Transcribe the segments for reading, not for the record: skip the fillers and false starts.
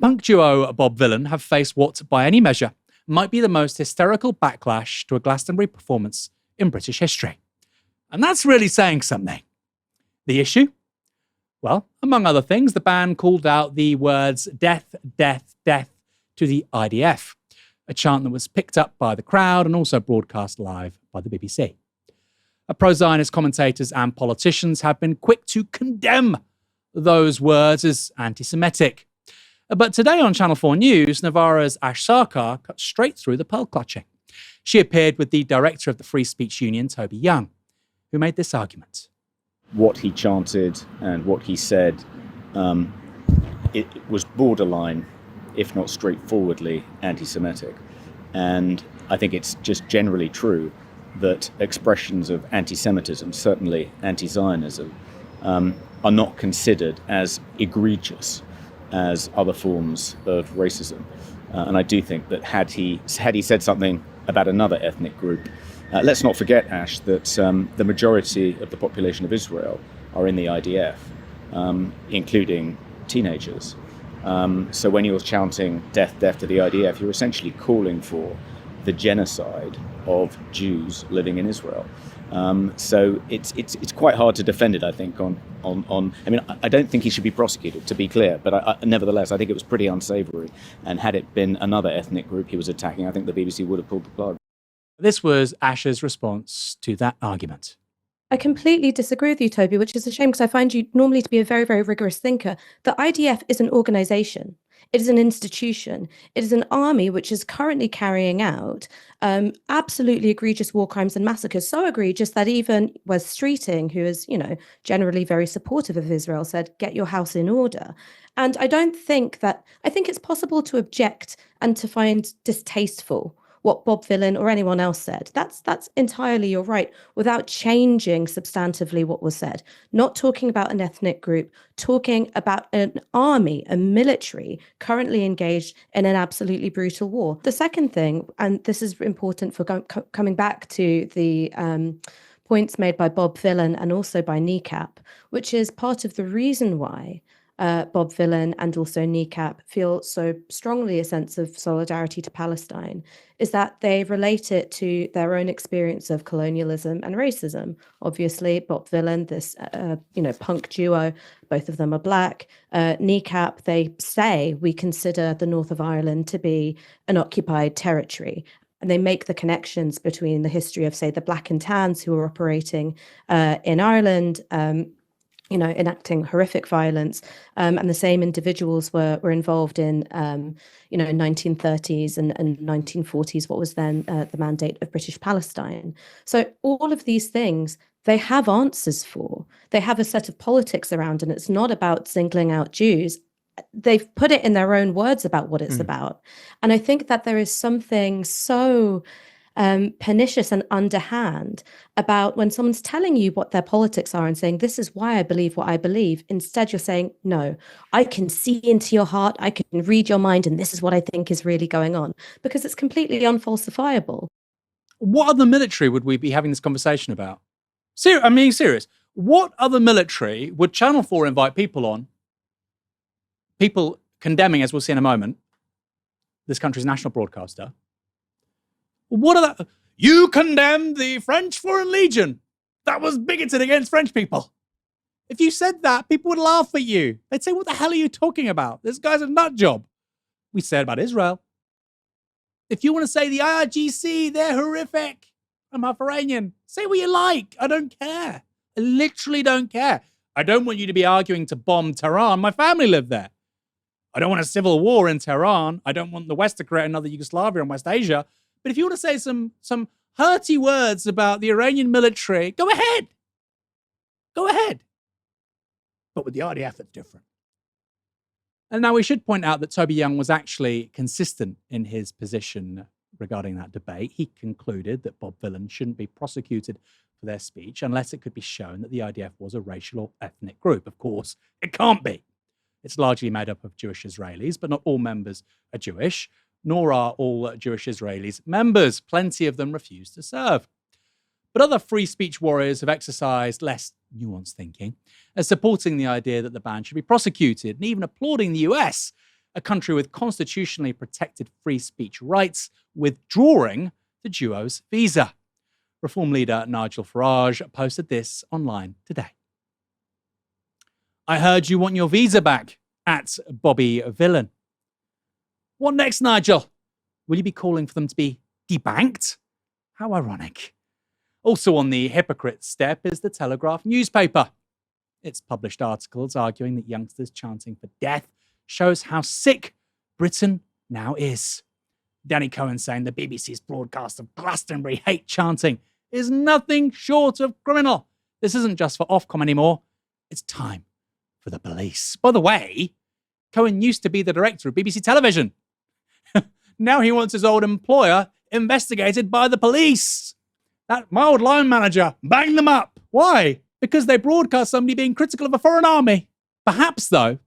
Punk duo Bob Vylan have faced what, by any measure, might be the most hysterical backlash to a Glastonbury performance in British history. And that's really saying something. The issue? Well, among other things, the band called out the words "death, death, death" to the IDF, a chant that was picked up by the crowd and also broadcast live by the BBC. Pro-Zionist commentators and politicians have been quick to condemn those words as anti-Semitic. But today on Channel 4 News, Novara's Ash Sarkar cut straight through the pearl-clutching. She appeared with the director of the Free Speech Union, Toby Young, who made this argument. What he chanted and what he said, it was borderline, if not straightforwardly, anti-Semitic. And I think it's just generally true that expressions of anti-Semitism, certainly anti-Zionism, are not considered as egregious as other forms of racism. And I do think that had he said something about another ethnic group, let's not forget, Ash, that the majority of the population of Israel are in the IDF, including teenagers. So when you're chanting death, death to the IDF, you're essentially calling for the genocide of Jews living in Israel. So it's quite hard to defend it, I think, I mean, I don't think he should be prosecuted, to be clear, but nevertheless, I think it was pretty unsavoury. And had it been another ethnic group he was attacking, I think the BBC would have pulled the plug. This was Ash's response to that argument. I completely disagree with you, Toby, which is a shame because I find you normally to be a very, very rigorous thinker. The IDF is an organisation. It is an institution. It is an army which is currently carrying out absolutely egregious war crimes and massacres. So egregious that even Wes Streeting, who is, generally very supportive of Israel, said, "Get your house in order." And I think it's possible to object and to find distasteful what Bob Vylan or anyone else said. That's entirely your right, without changing substantively what was said. Not talking about an ethnic group, talking about an army, a military currently engaged in an absolutely brutal war. The second thing, and this is important for coming back to the points made by Bob Vylan and also by Kneecap, which is part of the reason why Bob Vylan and also Kneecap feel so strongly a sense of solidarity to Palestine, is that they relate it to their own experience of colonialism and racism. Obviously, Bob Vylan, this punk duo, both of them are black. Kneecap, they say we consider the north of Ireland to be an occupied territory. And they make the connections between the history of, say, the black and tans who were operating in Ireland, enacting horrific violence, and the same individuals were involved in, 1930s and 1940s, what was then the mandate of British Palestine. So all of these things, they have answers for. They have a set of politics around, and it's not about singling out Jews. They've put it in their own words about what it's about. And I think that there is something so pernicious and underhand about when someone's telling you what their politics are and saying, this is why I believe what I believe. Instead, you're saying, no, I can see into your heart, I can read your mind, and this is what I think is really going on, because it's completely unfalsifiable. What other military would we be having this conversation about? I'm being serious. What other military would Channel 4 invite people on? People condemning, as we'll see in a moment, this country's national broadcaster. What are that? You condemned the French Foreign Legion. That was bigoted against French people. If you said that, people would laugh at you. They'd say, what the hell are you talking about? This guy's a nut job. We said about Israel. If you want to say the IRGC, they're horrific. I'm half Iranian. Say what you like. I don't care. I literally don't care. I don't want you to be arguing to bomb Tehran. My family lived there. I don't want a civil war in Tehran. I don't want the West to create another Yugoslavia in West Asia. But if you want to say some hurty words about the Iranian military, go ahead. Go ahead. But with the RDF, it's different. And now we should point out that Toby Young was actually consistent in his position regarding that debate. He concluded that Bob Vylan shouldn't be prosecuted for their speech unless it could be shown that the IDF was a racial or ethnic group. Of course, it can't be. It's largely made up of Jewish Israelis, but not all members are Jewish, nor are all Jewish Israelis members. Plenty of them refuse to serve. But other free speech warriors have exercised less nuanced thinking, as supporting the idea that the band should be prosecuted and even applauding the US a country with constitutionally protected free speech rights, withdrawing the duo's visa. Reform leader Nigel Farage posted this online today. I heard you want your visa back, at Bobby Vylan. What next, Nigel? Will you be calling for them to be debanked? How ironic. Also on the hypocrite step is the Telegraph newspaper. It's published articles arguing that youngsters chanting for death shows how sick Britain now is. Danny Cohen saying the BBC's broadcast of Glastonbury hate chanting is nothing short of criminal. This isn't just for Ofcom anymore. It's time for the police. By the way, Cohen used to be the director of BBC Television. Now he wants his old employer investigated by the police. My old line manager, bang them up. Why? Because they broadcast somebody being critical of a foreign army. Perhaps, though,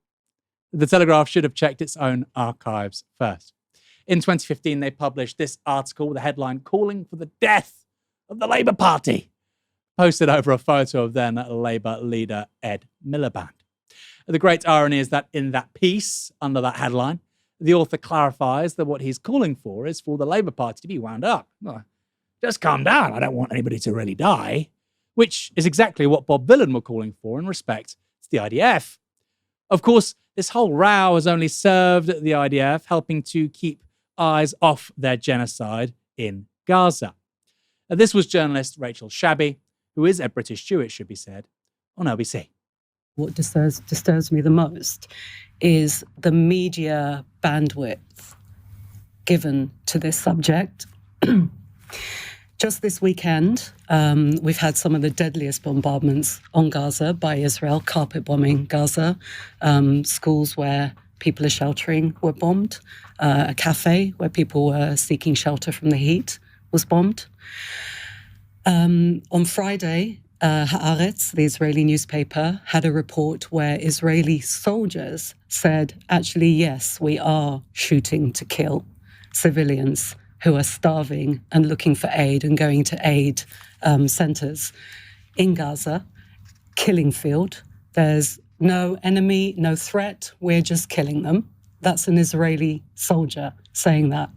the Telegraph should have checked its own archives first. In 2015, they published this article with a headline calling for the death of the Labour Party, posted over a photo of then Labour leader Ed Miliband. The great irony is that in that piece, under that headline, the author clarifies that what he's calling for is for the Labour Party to be wound up. Well, just calm down, I don't want anybody to really die, which is exactly what Bob Vylan were calling for in respect to the IDF. Of course, this whole row has only served the IDF, helping to keep eyes off their genocide in Gaza. This was journalist Rachel Shabby, who is a British Jew, it should be said, on LBC. What disturbs me the most is the media bandwidth given to this subject. Just this weekend, we've had some of the deadliest bombardments on Gaza by Israel, carpet bombing Gaza. Schools where people are sheltering were bombed. A cafe where people were seeking shelter from the heat was bombed. On Friday, Haaretz, the Israeli newspaper, had a report where Israeli soldiers said, actually, yes, we are shooting to kill civilians who are starving and looking for aid and going to aid centers in Gaza, killing field. There's no enemy, no threat. We're just killing them. That's an Israeli soldier saying that.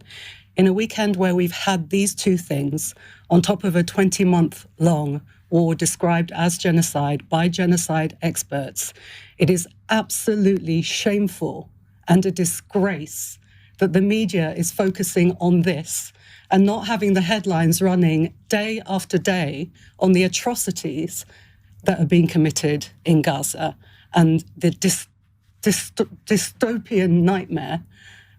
In a weekend where we've had these two things on top of a 20-month-long war described as genocide by genocide experts, it is absolutely shameful and a disgrace that the media is focusing on this and not having the headlines running day after day on the atrocities that are being committed in Gaza and the dystopian nightmare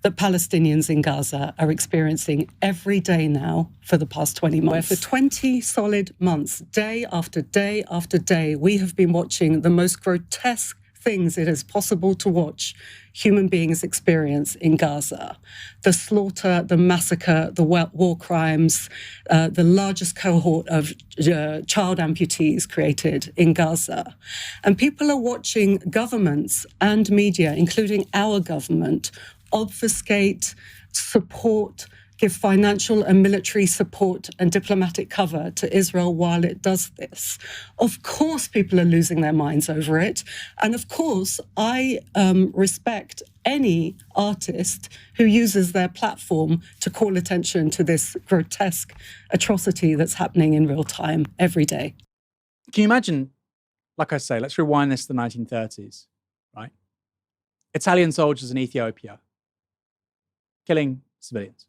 that Palestinians in Gaza are experiencing every day now for the past 20 months. Where for 20 solid months, day after day after day, we have been watching the most grotesque things it is possible to watch human beings experience in Gaza. The slaughter, the massacre, the war crimes, the largest cohort of child amputees created in Gaza. And people are watching governments and media, including our government, obfuscate, support, give financial and military support and diplomatic cover to Israel while it does this. Of course, people are losing their minds over it. And of course, I respect any artist who uses their platform to call attention to this grotesque atrocity that's happening in real time every day. Can you imagine, like I say, let's rewind this to the 1930s, right? Italian soldiers in Ethiopia killing civilians.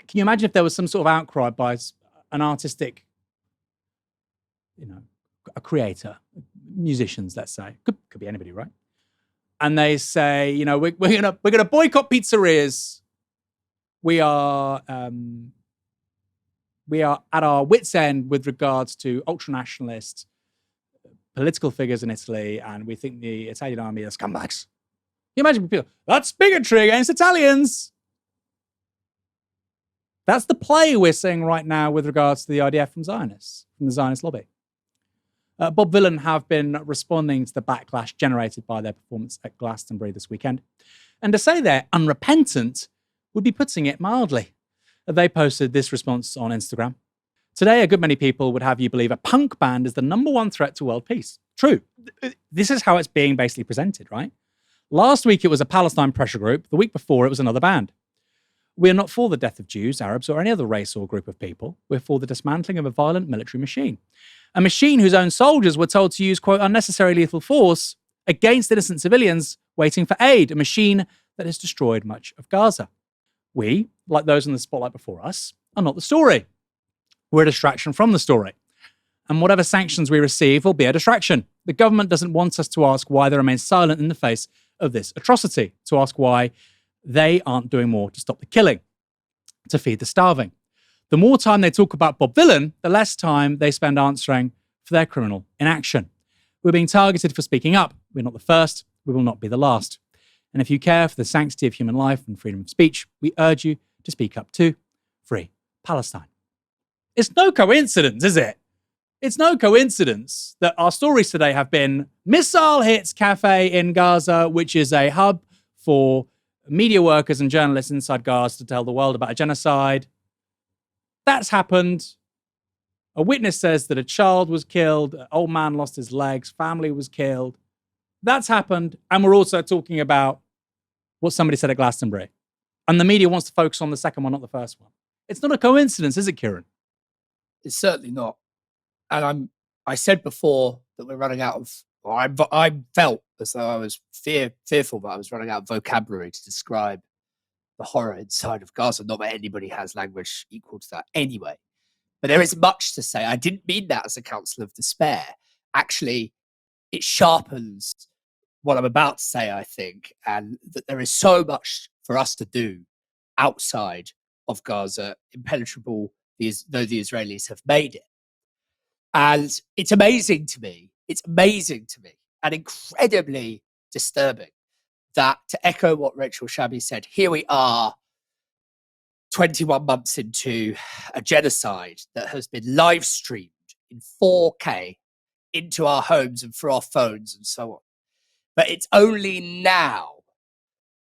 Can you imagine if there was some sort of outcry by an artistic, a creator, musicians, let's say, could be anybody, right? And they say, we're gonna boycott pizzerias. We are at our wits' end with regards to ultranationalist political figures in Italy, and we think the Italian army are scumbags. Can you imagine people? That's bigotry against Italians. That's the play we're seeing right now with regards to the IDF from the Zionist lobby. Bob Vylan have been responding to the backlash generated by their performance at Glastonbury this weekend. And to say they're unrepentant would be putting it mildly. They posted this response on Instagram. Today, a good many people would have you believe a punk band is the #1 threat to world peace. True. This is how it's being basically presented, right? Last week it was a Palestine pressure group. The week before it was another band. We are not for the death of Jews, Arabs, or any other race or group of people. We're for the dismantling of a violent military machine. A machine whose own soldiers were told to use, quote, unnecessary lethal force against innocent civilians waiting for aid. A machine that has destroyed much of Gaza. We, like those in the spotlight before us, are not the story. We're a distraction from the story. And whatever sanctions we receive will be a distraction. The government doesn't want us to ask why they remain silent in the face of this atrocity, to ask why they aren't doing more to stop the killing, to feed the starving. The more time they talk about Bob Vylan, the less time they spend answering for their criminal inaction. We're being targeted for speaking up. We're not the first. We will not be the last. And if you care for the sanctity of human life and freedom of speech, we urge you to speak up too. Free Palestine. It's no coincidence, is it? It's no coincidence that our stories today have been Missile Hits Cafe in Gaza, which is a hub for media workers and journalists inside Gaza to tell the world about a genocide. That's happened. A witness says that a child was killed, an old man lost his legs, family was killed. That's happened. And we're also talking about what somebody said at Glastonbury. And the media wants to focus on the second one, not the first one. It's not a coincidence, is it, Kieran? It's certainly not. And I said before that we're running out of, or I felt as though I was fearful that I was running out of vocabulary to describe the horror inside of Gaza. Not that anybody has language equal to that anyway. But there is much to say. I didn't mean that as a counsel of despair. Actually, it sharpens what I'm about to say, I think, and that there is so much for us to do outside of Gaza, impenetrable though the Israelis have made it. And it's amazing to me, and incredibly disturbing that, to echo what Rachel Shabby said, here we are 21 months into a genocide that has been live streamed in 4K into our homes and through our phones and so on. But it's only now,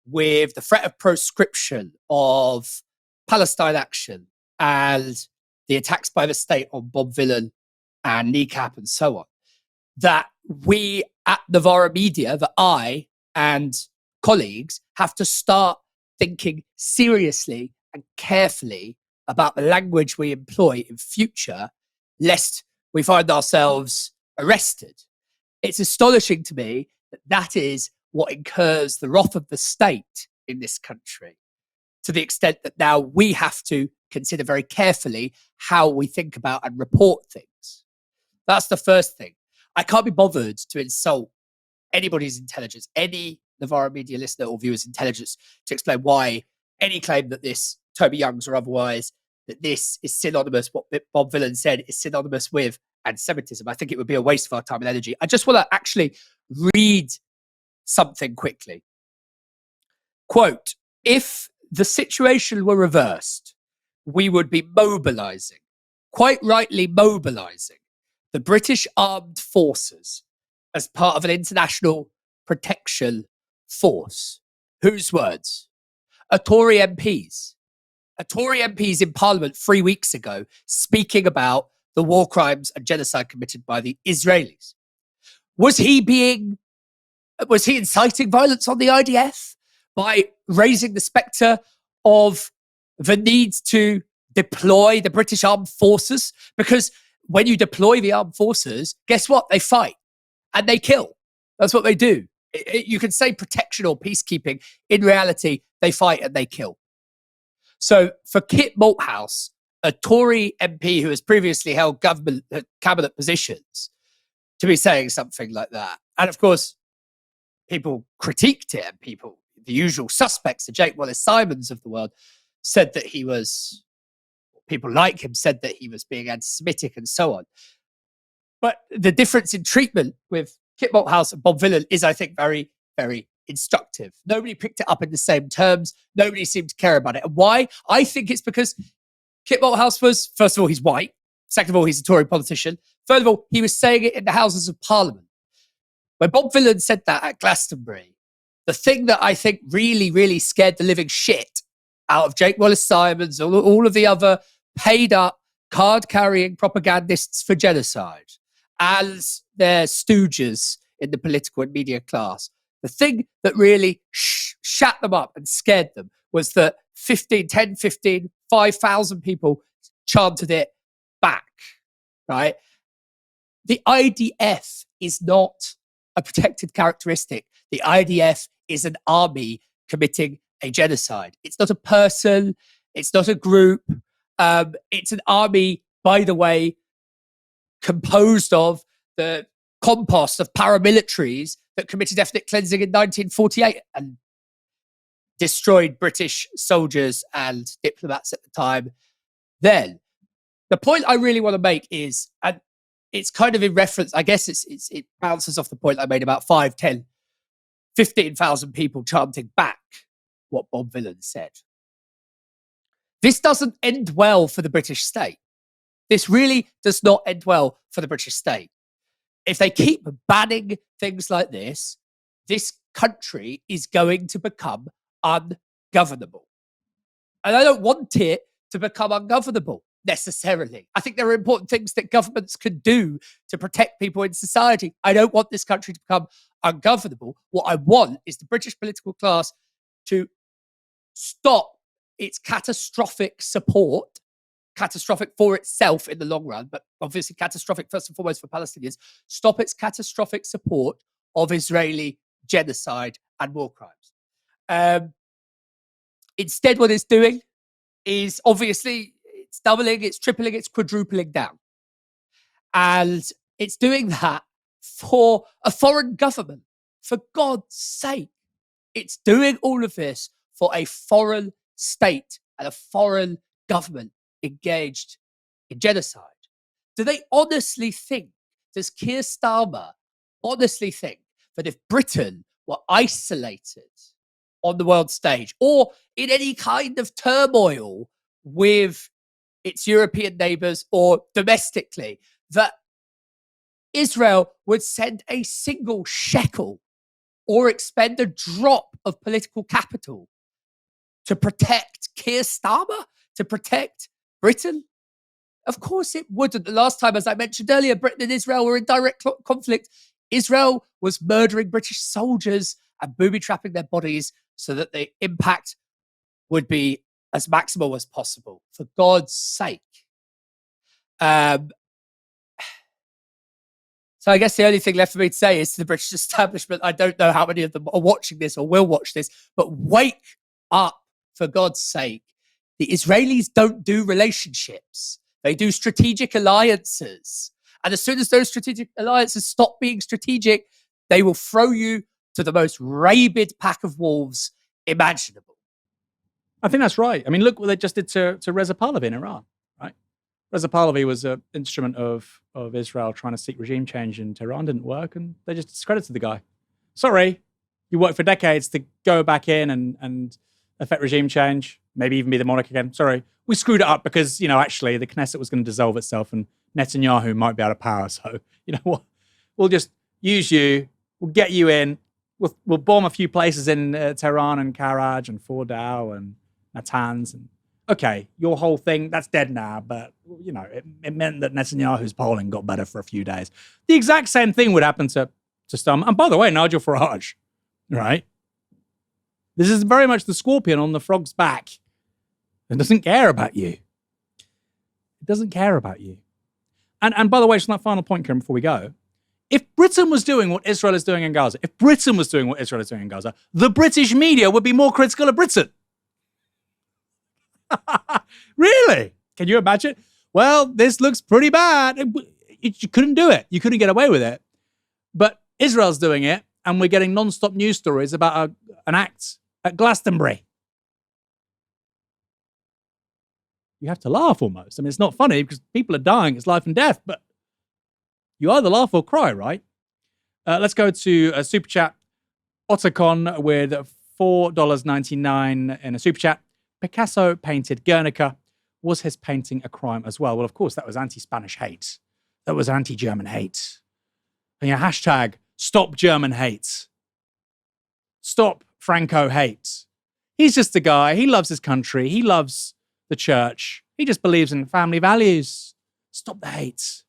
with the threat of proscription of Palestine Action and the attacks by the state on Bob Vylan and Kneecap and so on, that we at Novara Media, that I and colleagues have to start thinking seriously and carefully about the language we employ in future, lest we find ourselves arrested. It's astonishing to me that that is what incurs the wrath of the state in this country, to the extent that now we have to consider very carefully how we think about and report things. That's the first thing. I can't be bothered to insult anybody's intelligence, any Novara Media listener or viewer's intelligence, to explain why any claim that this, Toby Young's or otherwise, that this is synonymous, what Bob Vylan said is synonymous with anti-Semitism. I think it would be a waste of our time and energy. I just want to actually read something quickly. Quote, if the situation were reversed, we would be mobilizing, quite rightly mobilizing, the British Armed Forces as part of an international protection force. Whose words? A Tory MPs. A Tory MPs in Parliament 3 weeks ago speaking about the war crimes and genocide committed by the Israelis. Was he inciting violence on the IDF by raising the spectre of the need to deploy the British Armed Forces? Because when you deploy the armed forces, guess what? They fight and they kill. That's what they do. You can say protection or peacekeeping. In reality, they fight and they kill. So for Kit Malthouse, a Tory MP who has previously held cabinet positions, to be saying something like that, and of course, people critiqued it, and the usual suspects, the Jake Wallace-Simons of the world, said that people like him said that he was being anti-Semitic and so on. But the difference in treatment with Kit Malthouse and Bob Vylan is, I think, very, very instructive. Nobody picked it up in the same terms. Nobody seemed to care about it. And why? I think it's because Kit Malthouse was, first of all, he's white. Second of all, he's a Tory politician. Third of all, he was saying it in the Houses of Parliament. When Bob Vylan said that at Glastonbury, the thing that I think really, really scared the living shit out of Jake Wallace-Simons, all of the other paid-up, card-carrying propagandists for genocide, as their stooges in the political and media class, The thing that really shat them up and scared them was that 5,000 people chanted it back, right? The IDF is not a protected characteristic. The IDF is an army committing a genocide. It's not a person. It's not a group. It's an army, by the way, composed of the compost of paramilitaries that committed ethnic cleansing in 1948 and destroyed British soldiers and diplomats at the time. Then, the point I really want to make is, and it's kind of in reference, I guess it bounces off the point I made about 5, 10, 15,000 people chanting back what Bob Vylan said. This doesn't end well for the British state. This really does not end well for the British state. If they keep banning things like this country is going to become ungovernable. And I don't want it to become ungovernable necessarily. I think there are important things that governments can do to protect people in society. I don't want this country to become ungovernable. What I want is the British political class to stop its catastrophic support, catastrophic for itself in the long run, but obviously catastrophic first and foremost for Palestinians, stop its catastrophic support of Israeli genocide and war crimes. Instead, what it's doing is obviously it's doubling, it's tripling, it's quadrupling down. And it's doing that for a foreign government. For God's sake, it's doing all of this for a foreign state and a foreign government engaged in genocide. Do they honestly think, does Keir Starmer honestly think that if Britain were isolated on the world stage or in any kind of turmoil with its European neighbours or domestically, that Israel would send a single shekel or expend a drop of political capital to protect Keir Starmer, to protect Britain? Of course it wouldn't. The last time, as I mentioned earlier, Britain and Israel were in direct conflict. Israel was murdering British soldiers and booby-trapping their bodies so that the impact would be as maximal as possible. For God's sake. So I guess the only thing left for me to say is to the British establishment, I don't know how many of them are watching this or will watch this, but wake up, for God's sake. The Israelis don't do relationships. They do strategic alliances. And as soon as those strategic alliances stop being strategic, they will throw you to the most rabid pack of wolves imaginable. I think that's right. I mean, look what they just did to Reza Pahlavi in Iran, right? Reza Pahlavi was an instrument of Israel trying to seek regime change in Tehran. Didn't work, and they just discredited the guy. Sorry, you worked for decades to go back in and affect regime change, maybe even be the monarch again. Sorry, we screwed it up because, actually the Knesset was going to dissolve itself and Netanyahu might be out of power. So, you know what? We'll just use you. We'll get you in. We'll bomb a few places in Tehran and Karaj and Fordow and Natanz. And okay, your whole thing, that's dead now. But, it meant that Netanyahu's polling got better for a few days. The exact same thing would happen to Starmer. And by the way, Nigel Farage, right? This is very much the scorpion on the frog's back. It doesn't care about you. It doesn't care about you. And by the way, just on that final point, Kieran, before we go, if Britain was doing what Israel is doing in Gaza, the British media would be more critical of Britain. Really? Can you imagine? Well, this looks pretty bad. You couldn't do it. You couldn't get away with it. But Israel's doing it, and we're getting non-stop news stories about an act at Glastonbury. You have to laugh almost. I mean, it's not funny because people are dying. It's life and death. But you either laugh or cry, right? Let's go to a super chat. Otacon with $4.99 in a super chat. Picasso painted Guernica. Was his painting a crime as well? Well, of course, that was anti-Spanish hate. That was anti-German hate. And hashtag stop German hate. Stop Franco hate. He's just a guy. He loves his country. He loves the church. He just believes in family values. Stop the hate.